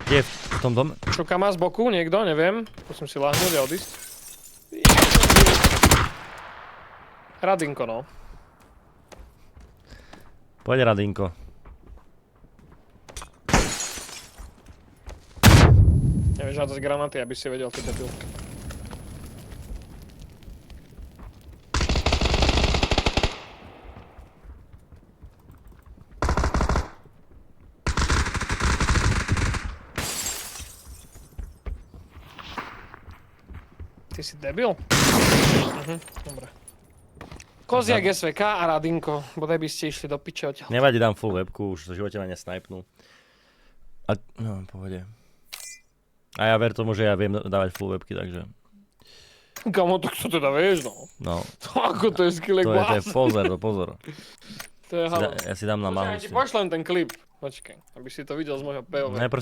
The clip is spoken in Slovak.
Kde je v tom dome? Čuka má z boku niekto, neviem. Musím si láhnuť a odísť. Radinko, no. Poď, Radinko. Nevieš hádzať granáty, aby si vedel, ty debil. Ty si debil? Dobre. Koziak SVK a Radinko. Bodaj by ste išli do piče odtiaľ. Nevadí, dám full webku, už v živote ma nesnajpnú. A, no, pohode. A ja ver tomu, že ja viem dávať full webky, takže... Kamo, to kto teda vieš, no? No. To ako to je skillek To je blázon. pozor. To je halo. Ja si dám na Počkaj, ja ti mahu. pošlem ten klip. Počkaj, aby si to videl z môjho POV. Najprv si